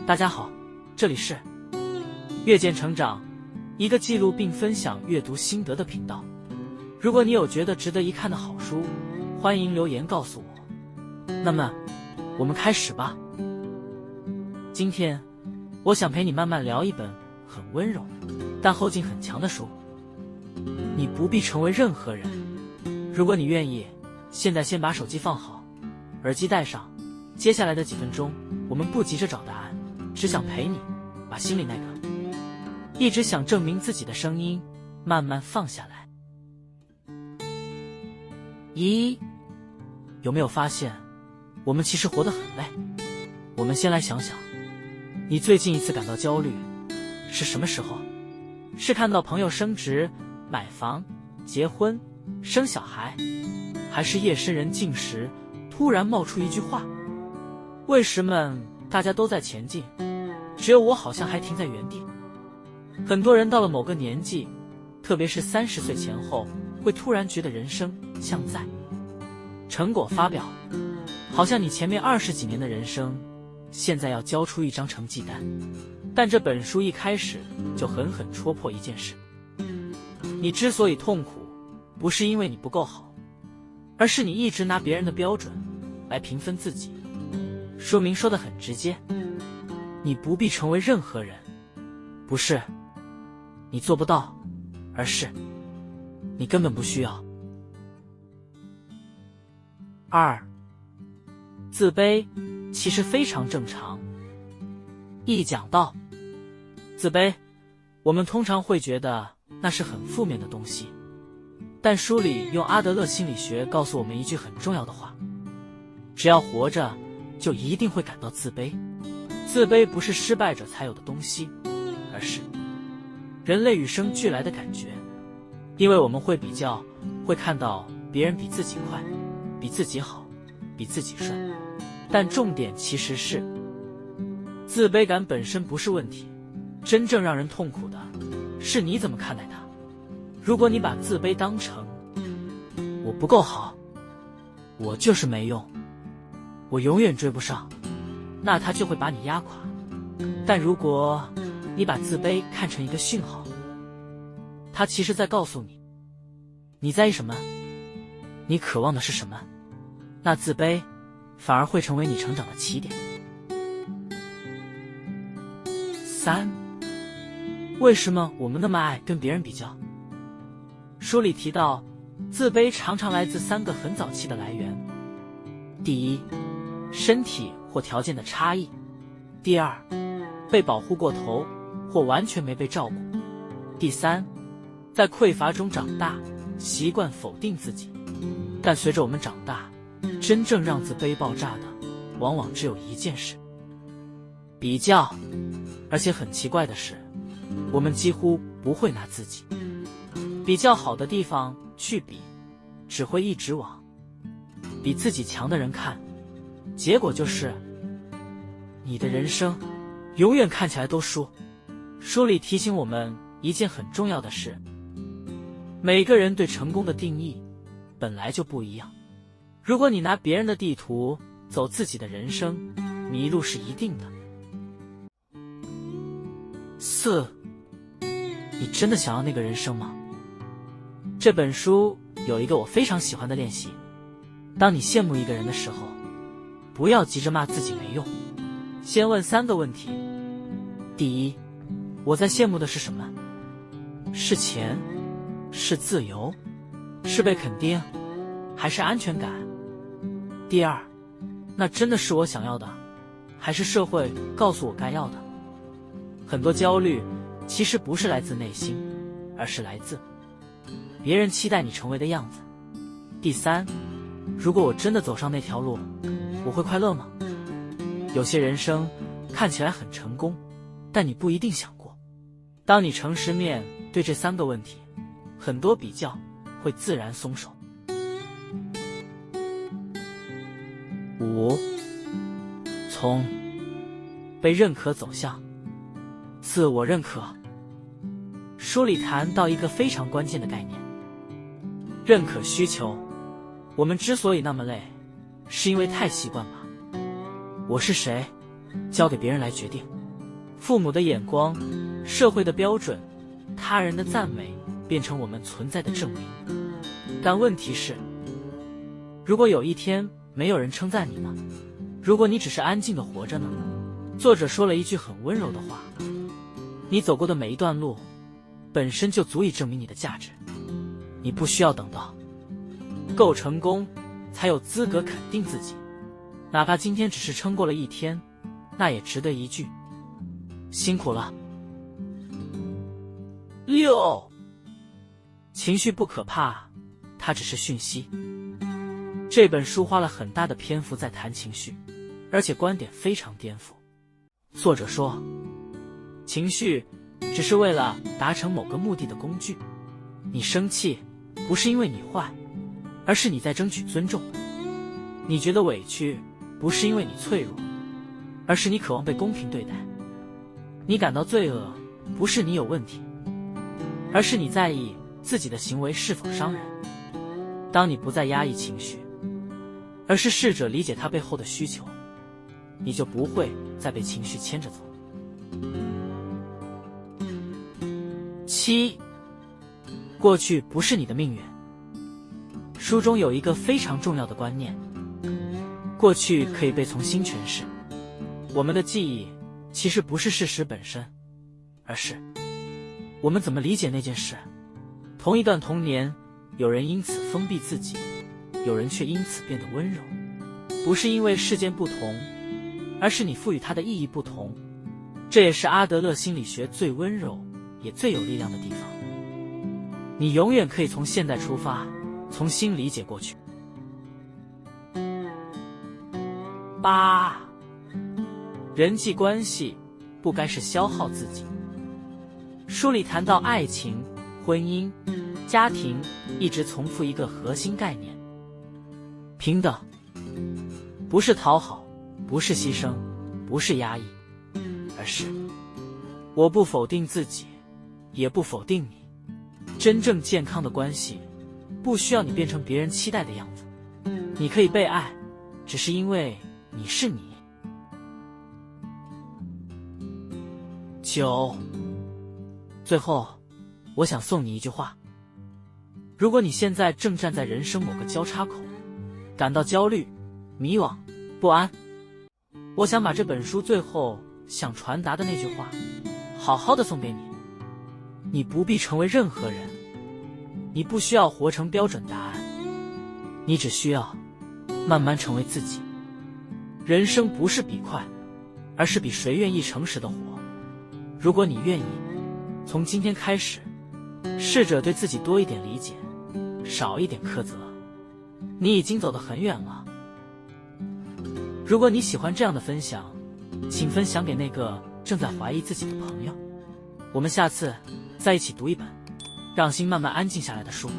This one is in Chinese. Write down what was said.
大家好，这里是阅见成长，一个记录并分享阅读心得的频道。如果你有觉得值得一看的好书，欢迎留言告诉我。那么，我们开始吧。今天，我想陪你慢慢聊一本很温柔，但后劲很强的书。你不必成为任何人。如果你愿意，现在先把手机放好，耳机戴上。接下来的几分钟，我们不急着找答案，只想陪你把心里那个一直想证明自己的声音慢慢放下来。有没有发现，我们其实活得很累？我们先来想想，你最近一次感到焦虑是什么时候？是看到朋友升职、买房、结婚、生小孩，还是夜深人静时突然冒出一句话：为什么大家都在前进，只有我好像还停在原地？很多人到了某个年纪，特别是30岁前后，会突然觉得人生像在成果发表，好像你前面20几年的人生现在要交出一张成绩单。但这本书一开始就狠狠戳破一件事：你之所以痛苦，不是因为你不够好，而是你一直拿别人的标准来评分自己。书名说得很直接，你不必成为任何人，不是你做不到，而是你根本不需要。2. 自卑其实非常正常。一讲到自卑，我们通常会觉得那是很负面的东西，但书里用阿德勒心理学告诉我们一句很重要的话：只要活着，就一定会感到自卑。自卑不是失败者才有的东西，而是人类与生俱来的感觉。因为我们会比较，会看到别人比自己快，比自己好，比自己顺。但重点其实是，自卑感本身不是问题，真正让人痛苦的是你怎么看待它。如果你把自卑当成我不够好，我就是没用，我永远追不上，那它就会把你压垮。但如果你把自卑看成一个讯号，它其实在告诉你，你在意什么，你渴望的是什么，那自卑反而会成为你成长的起点。3. 为什么我们那么爱跟别人比较？书里提到，自卑常常来自3个很早期的来源。第一，身体或条件的差异；第二，被保护过头或完全没被照顾；第三，在匮乏中长大，习惯否定自己。但随着我们长大，真正让自卑爆炸的往往只有一件事：比较。而且很奇怪的是，我们几乎不会拿自己比较好的地方去比，只会一直往比自己强的人看，结果就是你的人生永远看起来都输。书里提醒我们一件很重要的事：每个人对成功的定义本来就不一样。如果你拿别人的地图走自己的人生，迷路是一定的。4. 你真的想要那个人生吗？这本书有一个我非常喜欢的练习：当你羡慕一个人的时候，不要急着骂自己没用，先问3个问题。第一，我在羡慕的是什么？是钱？是自由？是被肯定？还是安全感？第二，那真的是我想要的，还是社会告诉我该要的？很多焦虑其实不是来自内心，而是来自别人期待你成为的样子。第三，如果我真的走上那条路，我会快乐吗？有些人生看起来很成功，但你不一定想过。当你诚实面对这3个问题，很多比较会自然松手。5. 从被认可走向自我认可。书里谈到一个非常关键的概念：认可需求。我们之所以那么累，是因为太习惯把我是谁交给别人来决定。父母的眼光、社会的标准、他人的赞美，变成我们存在的证明。但问题是，如果有一天没有人称赞你呢？如果你只是安静的活着呢？作者说了一句很温柔的话：你走过的每一段路，本身就足以证明你的价值。你不需要等到够成功，才有资格肯定自己。哪怕今天只是撑过了一天，那也值得一句辛苦了。6. 情绪不可怕，它只是讯息。这本书花了很大的篇幅在谈情绪，而且观点非常颠覆。作者说，情绪只是为了达成某个目的的工具。你生气不是因为你坏，而是你在争取尊重。你觉得委屈不是因为你脆弱，而是你渴望被公平对待。你感到罪恶不是你有问题，而是你在意自己的行为是否伤人。当你不再压抑情绪，而是试着理解它背后的需求，你就不会再被情绪牵着走。7. 过去不是你的命运。书中有一个非常重要的观念，过去可以被重新诠释。我们的记忆其实不是事实本身，而是我们怎么理解那件事。同一段童年，有人因此封闭自己，有人却因此变得温柔。不是因为事件不同，而是你赋予它的意义不同。这也是阿德勒心理学最温柔也最有力量的地方。你永远可以从现在出发，重新理解过去。8. 人际关系不该是消耗自己。书里谈到爱情、婚姻、家庭，一直重复一个核心概念：平等。不是讨好，不是牺牲，不是压抑，而是我不否定自己，也不否定你。真正健康的关系不需要你变成别人期待的样子，你可以被爱，只是因为你是你。9. 最后，我想送你一句话：如果你现在正站在人生某个交叉口，感到焦虑、迷惘、不安，我想把这本书最后想传达的那句话好好的送给你。你不必成为任何人，你不需要活成标准答案，你只需要慢慢成为自己。人生不是比快，而是比谁愿意诚实的活。如果你愿意，从今天开始，试着对自己多一点理解，少一点苛责，你已经走得很远了。如果你喜欢这样的分享，请分享给那个正在怀疑自己的朋友。我们下次再一起读一本让心慢慢安静下来的书。